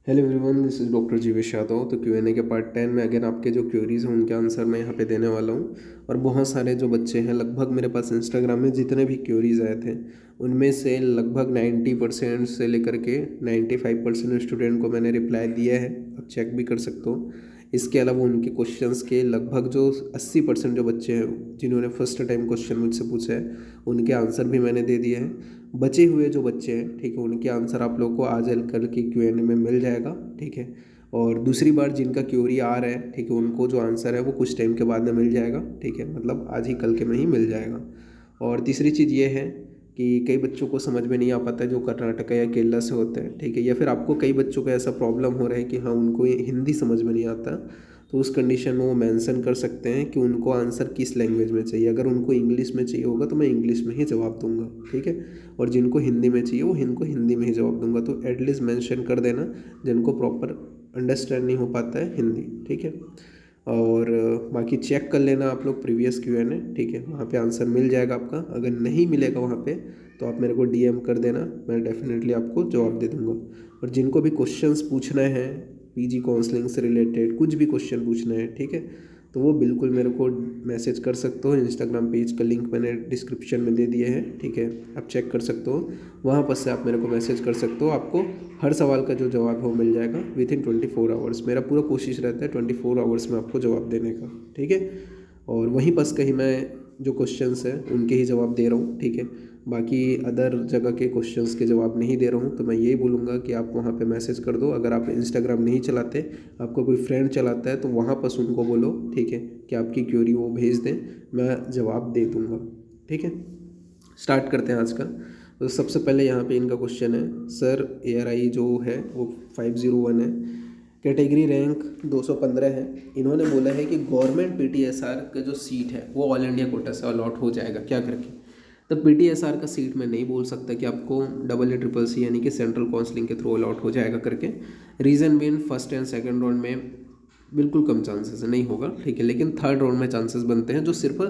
Hello everyone, this is doctor Jeevesh Yadav. तो Q N A के part 10 में अगेन आपके जो क्वेरीज़ हैं उनके आंसर मैं यहाँ पे देने वाला हूँ। और बहुत सारे जो बच्चे हैं, लगभग मेरे पास इंस्टाग्राम में जितने भी क्वेरीज़ आए थे उनमें से लगभग 90% से लेकर के 95% स्टूडेंट को मैंने रिप्लाई दिया है। आप चेक भी कर सकते हो। इसके अलावा उनके क्वेश्चंस के लगभग जो 80% जो बच्चे हैं जिन्होंने फर्स्ट टाइम क्वेश्चन मुझसे पूछा है उनके आंसर भी मैंने दे दिए हैं। बचे हुए जो बच्चे हैं, ठीक है, उनके आंसर आप लोग को आज कल के क्यूएनए में मिल जाएगा, ठीक है। और दूसरी बार जिनका क्यूरी आ रहा है, ठीक है, उनको जो आंसर है वो कुछ टाइम के बाद में मिल जाएगा, ठीक है, मतलब आज ही कल के में ही मिल जाएगा। और तीसरी चीज़ ये है कि कई बच्चों को समझ में नहीं आ पाता है जो कर्नाटका या केरला से होते हैं, ठीक है, या फिर आपको कई बच्चों को ऐसा प्रॉब्लम हो रहा है कि हाँ उनको ये हिंदी समझ में नहीं आता। तो उस कंडीशन में वो मेंशन कर सकते हैं कि उनको आंसर किस लैंग्वेज में चाहिए। अगर उनको इंग्लिश में चाहिए होगा तो मैं इंग्लिश में ही जवाब दूंगा, ठीक है। और जिनको हिंदी में चाहिए वो इनको हिंदी में ही जवाब दूंगा। तो एटलीस्ट मेंशन कर देना जिनको प्रॉपर अंडरस्टैंड नहीं हो पाता है हिंदी, ठीक है। और बाकी चेक कर लेना आप लोग प्रीवियस क्यूएनए, ठीक है, वहाँ पे आंसर मिल जाएगा आपका। अगर नहीं मिलेगा वहाँ पे तो आप मेरे को डीएम कर देना, मैं डेफिनेटली आपको जवाब दे दूँगा। और जिनको भी क्वेश्चंस पूछना है पीजी काउंसलिंग से रिलेटेड, कुछ भी क्वेश्चन पूछना है, ठीक है, तो वो बिल्कुल मेरे को मैसेज कर सकते हो। इंस्टाग्राम पेज का लिंक मैंने डिस्क्रिप्शन में दे दिए हैं, ठीक है, आप चेक कर सकते हो। वहाँ पर से आप मेरे को मैसेज कर सकते हो। आपको हर सवाल का जो जवाब है वो मिल जाएगा विद इन 24 आवर्स। मेरा पूरा कोशिश रहता है 24 आवर्स में आपको जवाब देने का, ठीक है। और वहीं बस कहीं मैं जो क्वेश्चंस हैं उनके ही जवाब दे रहा हूँ, ठीक है। बाकी अदर जगह के क्वेश्चंस के जवाब नहीं दे रहा हूँ। तो मैं यही बोलूँगा कि आप वहाँ पे मैसेज कर दो। अगर आप इंस्टाग्राम नहीं चलाते, आपका कोई फ्रेंड चलाता है, तो वहाँ पर उनको बोलो, ठीक है, कि आपकी क्वेरी वो भेज दें, मैं जवाब दे दूँगा, ठीक है। स्टार्ट करते हैं आज का। तो सबसे पहले यहाँ पे इनका क्वेश्चन है, सर एआरआई जो है वो 501 है, कैटेगरी रैंक 215 है। इन्होंने बोला है कि गवर्नमेंट पीटीएसआर का जो सीट है वो ऑल इंडिया कोटा से अलॉट हो जाएगा क्या करके। तो पीटीएसआर का सीट मैं नहीं बोल सकता कि आपको AA CCC यानी कि सेंट्रल काउंसलिंग के थ्रू अलॉट हो जाएगा करके। Reason been first and second round में बिल्कुल कम चांसेस है, नहीं होगा, ठीक है। लेकिन थर्ड राउंड में चांसेस बनते हैं जो सिर्फ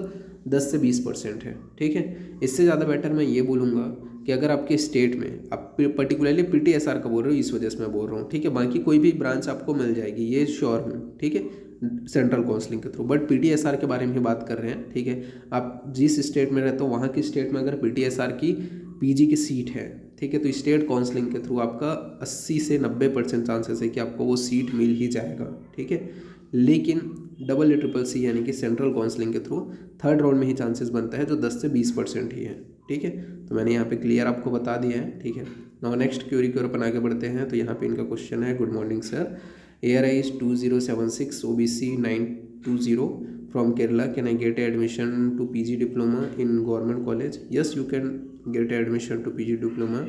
10 से 20% है, ठीक है। इससे ज़्यादा बेटर मैं ये बोलूँगा कि अगर आपके स्टेट में आप पर्टिकुलरली पीटीएसआर का बोल रहे हो, इस वजह से मैं बोल रहा हूँ, ठीक है। बाकी कोई भी ब्रांच आपको मिल जाएगी, ये श्योर हूँ, ठीक है, सेंट्रल काउंसलिंग के थ्रू। बट पीटीएसआर के बारे में ही बात कर रहे हैं, ठीक है। आप जिस स्टेट में रहते हो वहाँ की स्टेट में अगर पीटीएसआर की पीजी की सीट है, ठीक है, तो स्टेट काउंसलिंग के थ्रू आपका 80 से 90% चांसेस है कि आपको वो सीट मिल ही जाएगा, ठीक है। लेकिन AA CCC यानी कि सेंट्रल काउंसलिंग के थ्रू थर्ड राउंड में ही चांसेस बनता है जो 10 से 20% ही है, ठीक है। तो मैंने यहाँ पे क्लियर आपको बता दिया है, ठीक है। नाउ नेक्स्ट क्वेरी की ओर अपन आगे बढ़ते हैं। तो यहाँ पे इनका क्वेश्चन है, good morning sir, ARI is 2076 OBC 920 from Kerala. Can I get admission to PG diploma in government college? Yes, you can get admission to PG diploma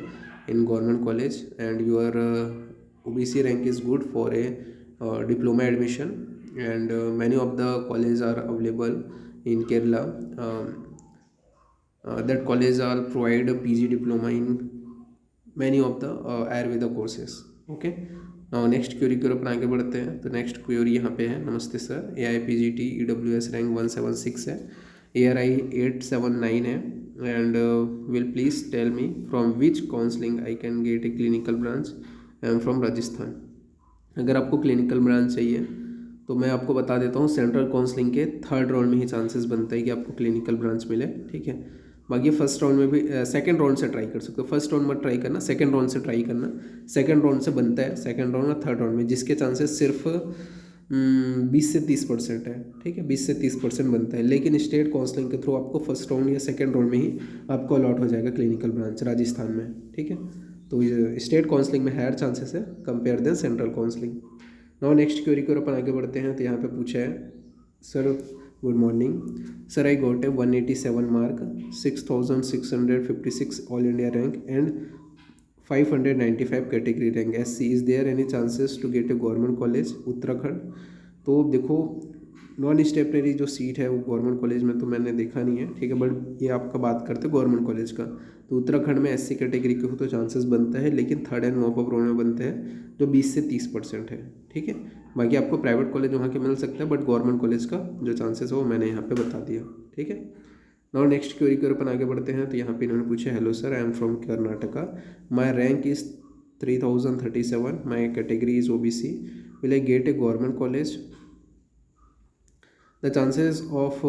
in government college, and your OBC rank is good for a diploma admission. And many of the colleges are available in Kerala. That college are provide a PG diploma in many of the Ayurveda courses. Okay. Now next query की ओर अपन आगे बढ़ते हैं। तो next query यहाँ पे है, नमस्ते सर, AIPGT EWS रैंक 176 है, ARI 879 है, and will please tell me from which counselling I can get a clinical branch. I am from Rajasthan. अगर आपको क्लिनिकल ब्रांच चाहिए तो मैं आपको बता देता हूँ, सेंट्रल काउंसलिंग के थर्ड राउंड में ही चांसेस बनता है कि आपको क्लिनिकल ब्रांच मिले, ठीक है। बाकी फर्स्ट राउंड में भी सेकंड राउंड से ट्राई कर सकते हो। फर्स्ट राउंड मत ट्राई करना, सेकंड राउंड से ट्राई करना। सेकंड राउंड से बनता है, सेकंड राउंड और थर्ड राउंड में, जिसके चांसेस सिर्फ 20 से 30% है, ठीक है, 20 से 30% बनता है। लेकिन स्टेट काउंसलिंग के थ्रू आपको फर्स्ट राउंड या सेकंड राउंड में ही आपको अलॉट हो जाएगा क्लिनिकल ब्रांच राजस्थान में, ठीक है। तो स्टेट काउंसलिंग में हायर चांसेस है compare than central counselling. Now next query की ओर अपन आगे बढ़ते हैं। तो यहाँ पे पूछा है, sir good morning sir, I got a 187 mark, 6656 all India rank and 595 category rank SC। Is there any chances to get a government college Uttarakhand. तो देखो, नॉन स्टेपनरी जो सीट है वो गवर्नमेंट कॉलेज में तो मैंने देखा नहीं है, ठीक है, बट ये आपका बात करते गवर्नमेंट कॉलेज का। तो उत्तराखंड में SC कैटेगरी के हो तो चांसेस बनता है, लेकिन third and mop up round में बनते हैं जो 20 से 30% है, ठीक है। बाकी आपको प्राइवेट कॉलेज वहाँ के मिल सकता है, बट गवर्नमेंट कॉलेज का जो चांसेस है वो मैंने यहाँ पे बता दिया, ठीक है। नाउ नेक्स्ट क्वेरी के अपन आगे बढ़ते हैं। तो यहाँ पे इन्होंने पूछा, hello sir, I am from Karnataka, my rank is 3037, my category is OBC. Will I get a government college? The chances of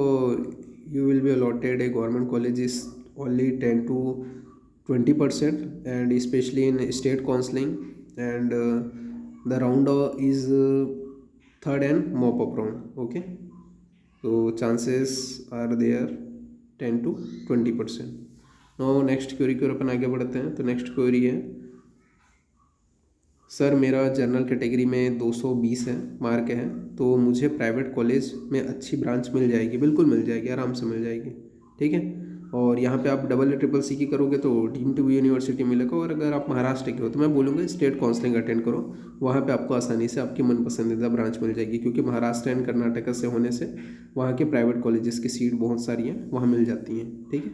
you will be allotted a government college is only 10 to 20%, and especially in state counseling, and the round is third and mop up round. Okay, so chances are there 10 to 20%. now next query की ओर अपन आगे बढ़ते हैं। तो next query है, sir मेरा general category में 220 है मार्क है, तो मुझे प्राइवेट कॉलेज में अच्छी ब्रांच मिल जाएगी? बिल्कुल मिल जाएगी, आराम से मिल जाएगी। ठीक है, और यहाँ पे आप डबल ट्रिपल सी की करोगे तो डीम्ड टू बी यूनिवर्सिटी मिलेगा, और अगर आप महाराष्ट्र के हो तो मैं बोलूँगा स्टेट काउंसलिंग अटेंड करो, वहाँ पे आपको आसानी से आपकी मन पसंदीदा ब्रांच मिल जाएगी, क्योंकि महाराष्ट्र एंड कर्नाटक से होने से वहाँ के प्राइवेट कॉलेजेस की सीट बहुत सारी हैं, वहाँ मिल जाती हैं। ठीक है,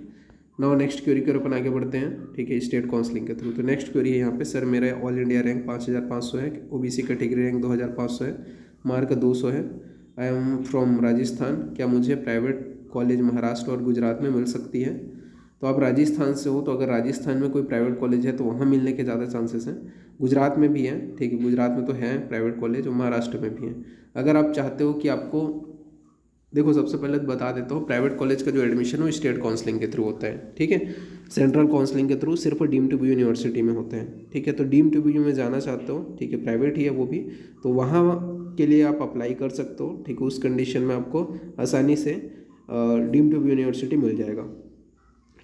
नाउ नेक्स्ट क्वेरी पर अपन आगे बढ़ते हैं। ठीक है, स्टेट काउंसलिंग के थ्रू। तो नेक्स्ट क्वेरी है यहाँ पे, सर मेरा ऑल इंडिया रैंक 5500 है, ओबीसी कैटेगरी रैंक 2500 है, मार्क 200 है, आई एम फ्रॉम राजस्थान, क्या मुझे प्राइवेट कॉलेज महाराष्ट्र और गुजरात में मिल सकती है? तो आप राजस्थान से हो, तो अगर राजस्थान में कोई प्राइवेट कॉलेज है तो वहाँ मिलने के ज़्यादा चांसेस हैं। गुजरात में भी है, ठीक है, गुजरात में तो है प्राइवेट कॉलेज, और महाराष्ट्र में भी है। अगर आप चाहते हो कि आपको, देखो सबसे पहले तो बता देता हूँ, प्राइवेट कॉलेज का जो एडमिशन है वो स्टेट काउंसलिंग के थ्रू होता है। ठीक है, सेंट्रल काउंसलिंग के थ्रू सिर्फ डीम्ड टू बी यूनिवर्सिटी में होते हैं। ठीक है, तो डीम्ड टू बी में जाना चाहते हो, ठीक है, प्राइवेट ही है वो भी, तो वहाँ के लिए आप अप्लाई कर सकते हो। ठीक है, उस कंडीशन में आपको आसानी से डीम्ड टू बी यूनिवर्सिटी मिल जाएगा।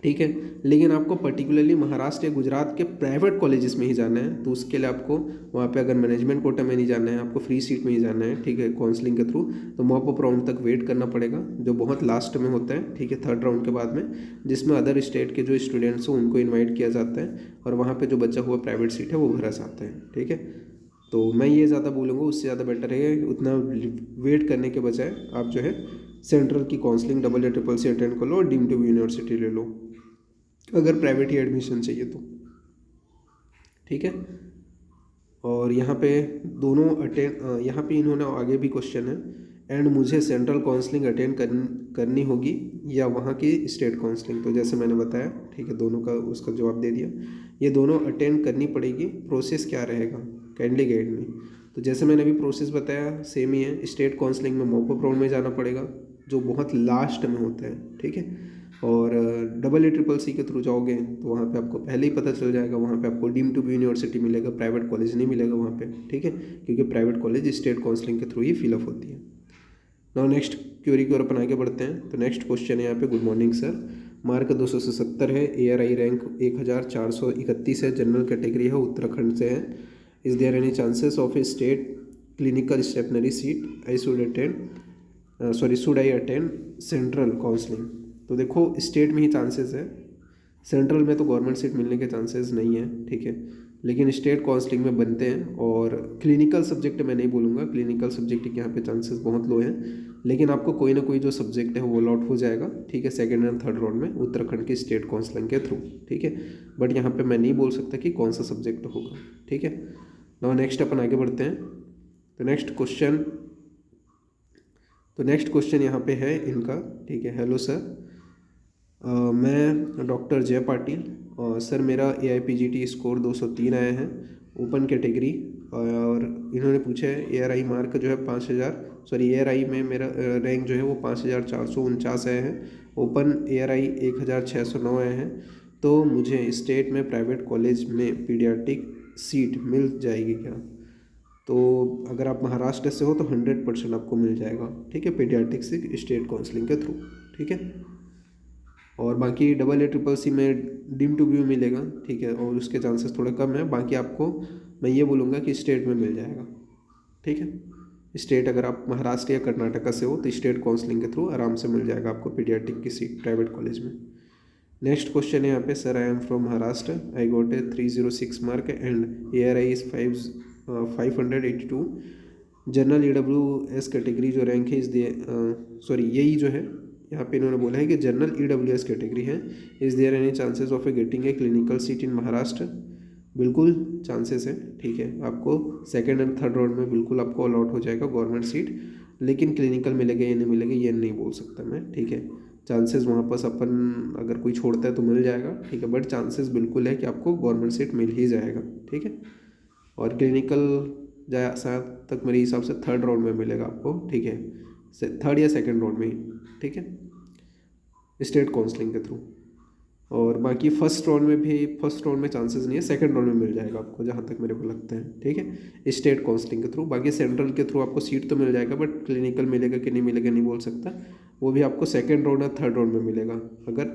ठीक है, लेकिन आपको पर्टिकुलरली महाराष्ट्र या गुजरात के प्राइवेट कॉलेजेस में ही जाना है, तो उसके लिए आपको वहाँ पे अगर मैनेजमेंट कोटा में नहीं जाना है, आपको फ्री सीट में ही जाना है। ठीक है, काउंसलिंग के थ्रू, तो मॉप अप राउंड तक वेट करना पड़ेगा, जो बहुत लास्ट में होता है। ठीक है, थर्ड राउंड के बाद में, जिसमें अदर स्टेट के जो स्टूडेंट्स हो उनको इन्वाइट किया जाता है, और वहाँ पर जो बचा हुआ प्राइवेट सीट है वो भरा जाता है। ठीक है, तो मैं ये ज़्यादा बोलूँगा, उससे ज़्यादा बेटर है उतना वेट करने के बजाय आप जो है सेंट्रल की काउंसलिंग डबल या ट्रिपल सी अटेंड कर लो और डीम्ड टू बी यूनिवर्सिटी ले लो, अगर प्राइवेट ही एडमिशन चाहिए तो। ठीक है, और यहाँ पे दोनों यहाँ पे इन्होंने आगे भी क्वेश्चन है, एंड मुझे सेंट्रल काउंसलिंग अटेंड करनी होगी या वहाँ की स्टेट काउंसलिंग? तो जैसे मैंने बताया, ठीक है, दोनों का उसका जवाब दे दिया, ये दोनों अटेंड करनी पड़ेगी। प्रोसेस क्या रहेगा, काइंडली गाइड मी। तो जैसे मैंने अभी प्रोसेस बताया सेम ही है, स्टेट काउंसलिंग में मॉप अप राउंड में जाना पड़ेगा, जो बहुत लास्ट में होता है। ठीक है, और डबल ए ट्रिपल सी के थ्रू जाओगे तो वहाँ पे आपको पहले ही पता चल जाएगा, वहाँ पे आपको डीम्ड टू बी यूनिवर्सिटी मिलेगा, प्राइवेट कॉलेज नहीं मिलेगा वहाँ पे। ठीक है, क्योंकि प्राइवेट कॉलेज स्टेट काउंसलिंग के थ्रू ही फिलअप होती है। नाउ नेक्स्ट क्वेरी की ओर अपन आगे बढ़ते हैं। तो नेक्स्ट क्वेश्चन है यहाँ पे, गुड मॉर्निंग सर, मार्क 270 है, ARI रैंक 1431 है, जनरल कैटेगरी है, उत्तराखंड से है, is there any chances of a state clinical stipendiary seat? Should I attend central counselling? तो देखो स्टेट में ही चांसेस है, सेंट्रल में तो गवर्नमेंट सीट मिलने के चांसेस नहीं है। ठीक है, लेकिन स्टेट काउंसलिंग में बनते हैं, और क्लिनिकल सब्जेक्ट मैं नहीं बोलूँगा, क्लिनिकल सब्जेक्ट के यहाँ पे चांसेस बहुत लो हैं, लेकिन आपको कोई ना कोई जो सब्जेक्ट है वो अलॉट हो जाएगा। ठीक है, सेकेंड एंड थर्ड राउंड में उत्तराखंड की स्टेट काउंसलिंग के थ्रू। ठीक है, बट यहाँ पे मैं नहीं बोल सकता कि कौन सा सब्जेक्ट होगा। ठीक है, नाउ नेक्स्ट अपन आगे बढ़ते हैं। तो नेक्स्ट क्वेश्चन यहाँ पे है इनका। ठीक है, हेलो सर, मैं डॉक्टर जय पाटिल, और सर मेरा AIPGT स्कोर 203 आया है, ओपन कैटेगरी, और इन्होंने पूछा है ARI मार्क जो है 5000 में मेरा रैंक जो है वो 5449 आया है, ओपन ARI 1609 आया है, तो मुझे स्टेट में प्राइवेट कॉलेज में पीडियाट्रिक सीट मिल जाएगी क्या? तो अगर आप महाराष्ट्र से हो तो 100% आपको मिल जाएगा। ठीक है, पीडियाट्रिक से स्टेट काउंसलिंग के थ्रू। ठीक है, और बाकी डबल ए ट्रिपल सी में डीम्ड टू बी मिलेगा। ठीक है, और उसके चांसेस थोड़े कम है, बाकी आपको मैं ये बोलूँगा कि स्टेट में मिल जाएगा। ठीक है, स्टेट अगर आप महाराष्ट्र या कर्नाटका से हो तो स्टेट काउंसलिंग के थ्रू आराम से मिल जाएगा आपको पीडियाट्रिक की सीट प्राइवेट कॉलेज में। नेक्स्ट क्वेश्चन है यहाँ पे, sir I am from Maharashtra, I got a 306 mark and ARI is 582, general EWS category जो रैंक है यही जो है यहाँ पे इन्होंने बोला है कि जनरल EWS कैटेगरी है, is there any chances of a getting a clinical seat in Maharashtra? बिल्कुल चांसेस है। ठीक है, आपको सेकेंड एंड थर्ड राउंड में बिल्कुल आपको अलॉट हो जाएगा गवर्नमेंट सीट, लेकिन क्लिनिकल मिलेगा या नहीं मिलेगा ये नहीं बोल सकता मैं। ठीक है, चांसेस वहाँ पर अपन अगर कोई छोड़ता है तो मिल जाएगा। ठीक है, बट चांसेस बिल्कुल है कि आपको गवर्नमेंट सीट मिल ही जाएगा। ठीक है, और क्लिनिकल जहाँ तक मेरे हिसाब से थर्ड राउंड में मिलेगा आपको, ठीक है, थर्ड या सेकंड राउंड में ही, ठीक है, स्टेट काउंसलिंग के थ्रू। और बाकी फर्स्ट राउंड में चांसेस नहीं है, सेकंड राउंड में मिल जाएगा आपको जहाँ तक मेरे को लगता है, ठीक है, स्टेट काउंसलिंग के थ्रू। बाकी सेंट्रल के थ्रू आपको सीट तो मिल जाएगा, बट क्लिनिकल मिलेगा कि नहीं मिलेगा नहीं बोल सकता, वो भी आपको सेकंड राउंड या थर्ड राउंड में मिलेगा अगर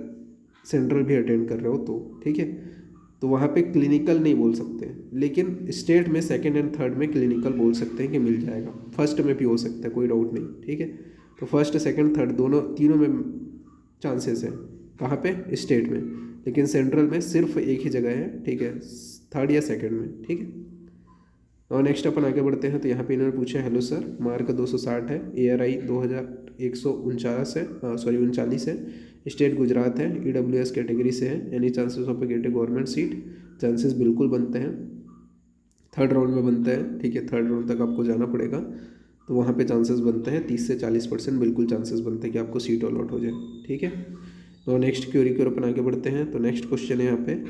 सेंट्रल भी अटेंड कर रहे हो तो, ठीक है। तो वहाँ पे क्लिनिकल नहीं बोल सकते, लेकिन स्टेट में सेकंड एंड थर्ड में क्लिनिकल बोल सकते हैं कि मिल जाएगा, फर्स्ट में भी हो सकता है, कोई डाउट नहीं, ठीक है। तो फर्स्ट सेकंड थर्ड तीनों में चांसेस है, कहाँ पे, स्टेट में, लेकिन सेंट्रल में सिर्फ एक ही जगह है, ठीक है, थर्ड या सेकंड में, ठीक है। और नेक्स्ट अपन आगे बढ़ते हैं, तो यहाँ पे इन्होंने पूछा, हेलो सर, मार्क 260 है, ARI 2149 है, सॉरी 39 है, स्टेट गुजरात है, EWS कैटेगरी से है, any chances of gate a government seat? Chances बिल्कुल बनते हैं, थर्ड राउंड में बनता है, ठीक है, थर्ड राउंड तक आपको जाना पड़ेगा, तो वहाँ पे चांसेस बनते हैं 30 से 40% बिल्कुल चांसेस बनते हैं कि आपको सीट अलॉट हो जाए, ठीक है। तो नेक्स्ट क्वेरी की ओर अपन आगे बढ़ते हैं। तो नेक्स्ट क्वेश्चन है यहाँ पे,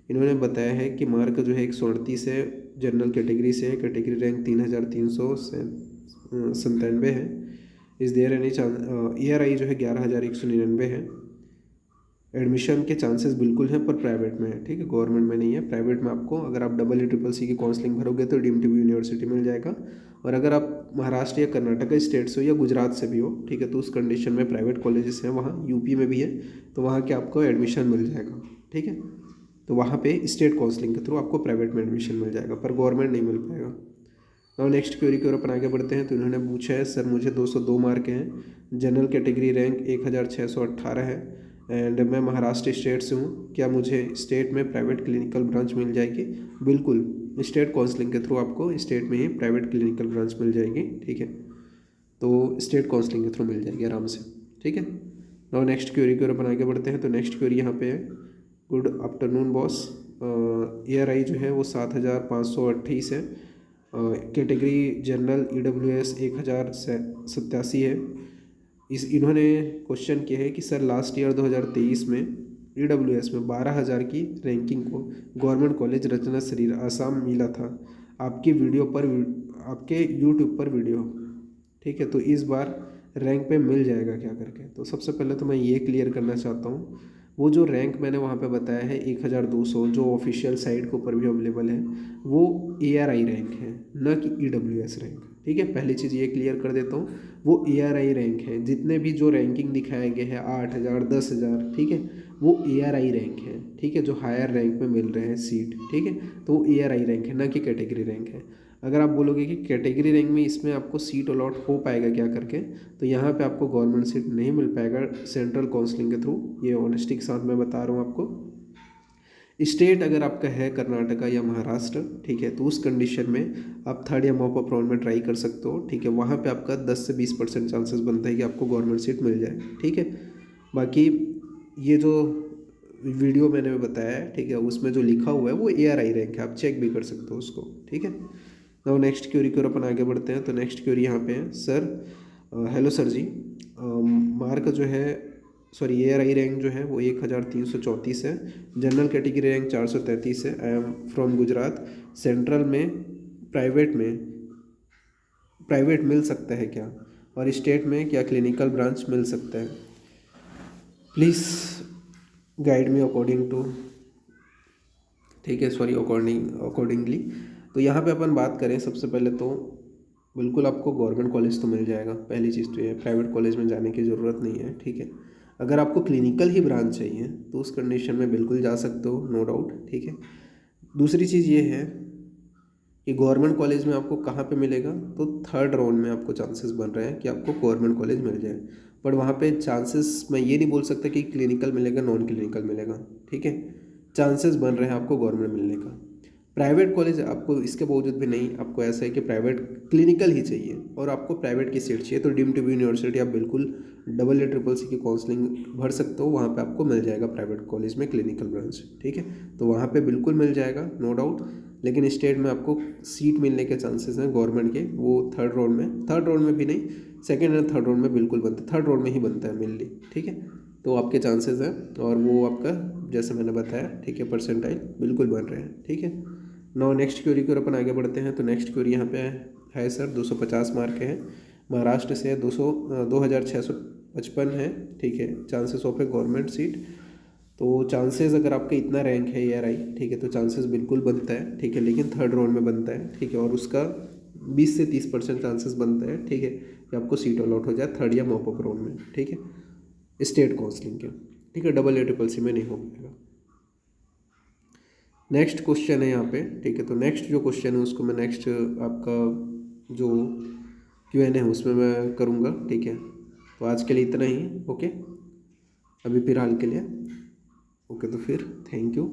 इन्होंने बताया है कि मार्क जो है 138 है, जनरल कैटेगरी से है, कैटेगरी रैंक 3397 है, इस देयर एनी चांस, ARI जो है 11,199 है, एडमिशन के चांसेस बिल्कुल हैं, पर प्राइवेट में है, ठीक है, गवर्नमेंट में नहीं है। प्राइवेट में आपको अगर आप EECC की काउंसलिंग भरोगे तो डीम्ड यूनिवर्सिटी मिल जाएगा, और अगर आप महाराष्ट्र या कर्नाटक स्टेट से हो या गुजरात से भी हो, ठीक है, तो उस कंडीशन में प्राइवेट कॉलेजेस हैं वहाँ, यूपी में भी है, तो वहाँ के आपको एडमिशन मिल जाएगा, ठीक है। तो वहाँ पे स्टेट काउंसलिंग के थ्रू आपको प्राइवेट में एडमिशन मिल जाएगा, पर गवर्नमेंट नहीं मिल पाएगा। और नेक्स्ट क्वेरी की ओर अपन आगे बढ़ते हैं। तो इन्होंने पूछा है, सर मुझे 202 मार्क हैं, जनरल कैटेगरी रैंक 1618 है, एंड मैं महाराष्ट्र स्टेट से हूँ, क्या मुझे स्टेट में प्राइवेट क्लिनिकल ब्रांच मिल जाएगी? बिल्कुल, स्टेट काउंसलिंग के थ्रू आपको स्टेट में ही प्राइवेट क्लिनिकल ब्रांच मिल जाएगी, ठीक है, तो स्टेट काउंसलिंग के थ्रू मिल जाएगी आराम से, ठीक है। और नेक्स्ट क्वेरी की ओर अपन आगे बढ़ते हैं। तो नेक्स्ट क्वेरी यहाँ पे है, गुड आफ्टरनून बॉस, ARI जो है वो 7528 है, कैटेगरी जनरल EWS 1087 है। इन्होंने क्वेश्चन किया है कि सर लास्ट ईयर 2023 में EWS में 12,000 की रैंकिंग को गवर्नमेंट कॉलेज रचना शरीर आसाम मिला था, आपकी वीडियो पर, आपके यूट्यूब पर वीडियो, ठीक है, तो इस बार रैंक पे मिल जाएगा क्या करके। तो सबसे पहले तो मैं ये क्लियर करना चाहता हूँ, वो जो रैंक मैंने वहाँ पे बताया है 1200, जो ऑफिशियल साइट के ऊपर भी अवेलेबल है, वो ARI रैंक है, न कि EWS रैंक, ठीक है। पहली चीज़ ये क्लियर कर देता हूँ, वो ARI रैंक है, जितने भी जो रैंकिंग दिखाए गए हैं 8,000 10,000, ठीक है, वो ARI रैंक है, ठीक है, जो हायर रैंक में मिल रहे हैं सीट, ठीक है, तो वो ARI रैंक है, न कि कैटेगरी रैंक है। अगर आप बोलोगे कि कैटेगरी रैंक में इसमें आपको सीट अलॉट हो पाएगा क्या करके, तो यहाँ पे आपको गवर्नमेंट सीट नहीं मिल पाएगा सेंट्रल काउंसलिंग के थ्रू, ये ऑनेस्टी के साथ मैं बता रहा हूँ आपको। स्टेट अगर आपका है कर्नाटका या महाराष्ट्र, ठीक है, तो उस कंडीशन में आप थर्ड या मॉप अप राउंड में ट्राई कर सकते हो, ठीक है, वहाँ पे आपका 10 से 20% चांसेस बनता है कि आपको गवर्नमेंट सीट मिल जाए, ठीक है। बाकी ये जो वीडियो मैंने बताया है, ठीक है, उसमें जो लिखा हुआ है वो ARI रैंक है, आप चेक भी कर सकते हो उसको, ठीक है। तो नेक्स्ट क्वेरी की ओर अपन आगे बढ़ते हैं। तो नेक्स्ट क्वेरी यहाँ पे है, सर हेलो सर जी, मार्क जो है, सॉरी ARI रैंक जो है वो 1334 है, जनरल कैटेगरी रैंक 433 है, आई एम फ्रॉम गुजरात, सेंट्रल में प्राइवेट मिल सकता है क्या, और स्टेट में क्या क्लिनिकल ब्रांच मिल सकता है? Please guide me according to, ठीक है, सॉरी अकॉर्डिंगली। तो यहाँ पे अपन बात करें, सबसे पहले तो बिल्कुल आपको गवर्नमेंट कॉलेज तो मिल जाएगा, पहली चीज़ तो ये, प्राइवेट कॉलेज में जाने की ज़रूरत नहीं है, ठीक है। अगर आपको क्लिनिकल ही ब्रांच चाहिए तो उस कंडीशन में बिल्कुल जा सकते हो, नो डाउट, ठीक है। दूसरी चीज़ ये है कि गवर्नमेंट कॉलेज में आपको कहाँ पे मिलेगा, तो थर्ड राउंड में आपको चांसेस बन रहे हैं कि आपको गवर्नमेंट कॉलेज मिल जाए, बट वहाँ पे चांसेस मैं ये नहीं बोल सकता कि क्लिनिकल मिलेगा नॉन क्लिनिकल मिलेगा, ठीक है, चांसेस बन रहे हैं आपको गवर्नमेंट मिलने का। प्राइवेट कॉलेज आपको इसके बावजूद भी नहीं, आपको ऐसा है कि प्राइवेट क्लिनिकल ही चाहिए और आपको प्राइवेट की सीट चाहिए, तो डीम्ड यूनिवर्सिटी आप बिल्कुल EECC की काउंसलिंग भर सकते हो, वहाँ पे आपको मिल जाएगा प्राइवेट कॉलेज में क्लिनिकल ब्रांच, ठीक है, तो वहाँ पे बिल्कुल मिल जाएगा, नो डाउट। लेकिन स्टेट में आपको सीट मिलने के चांसेस हैं गवर्नमेंट के, वो थर्ड राउंड में भी नहीं, सेकेंड एंड थर्ड राउंड में बिल्कुल बनता है, थर्ड राउंड में ही बनता है मेनली, ठीक है, तो आपके चांसेस हैं, और वो आपका जैसे मैंने बताया, ठीक है, परसेंटाइल बिल्कुल बन रहे हैं, ठीक है। नो नेक्स्ट क्वेरी की ओर अपन आगे बढ़ते हैं। तो नेक्स्ट क्वेरी यहाँ पे है सर 250 मार्क के है, महाराष्ट्र से है, 2655 है, ठीक है। Chances of A government seat, तो चांसेस अगर आपका इतना रैंक है यार आई, ठीक है, तो चांसेस बिल्कुल बनता है, ठीक है, लेकिन थर्ड राउंड में बनता है, ठीक है, और उसका 20 से 30% चांसेस बनता है, ठीक है, कि आपको सीट अलॉट हो जाए थर्ड या मॉपअप राउंड में, ठीक है, स्टेट काउंसलिंग के, ठीक है, डबल या ट्रिपल सी में नहीं हो पाएगा। नेक्स्ट क्वेश्चन है यहाँ पे, ठीक है, तो नेक्स्ट जो क्वेश्चन है उसको मैं नेक्स्ट आपका जो Q&A है उसमें मैं करूँगा, ठीक है। तो आज के लिए इतना ही, ओके, अभी फिलहाल के लिए, ओके, तो फिर थैंक यू।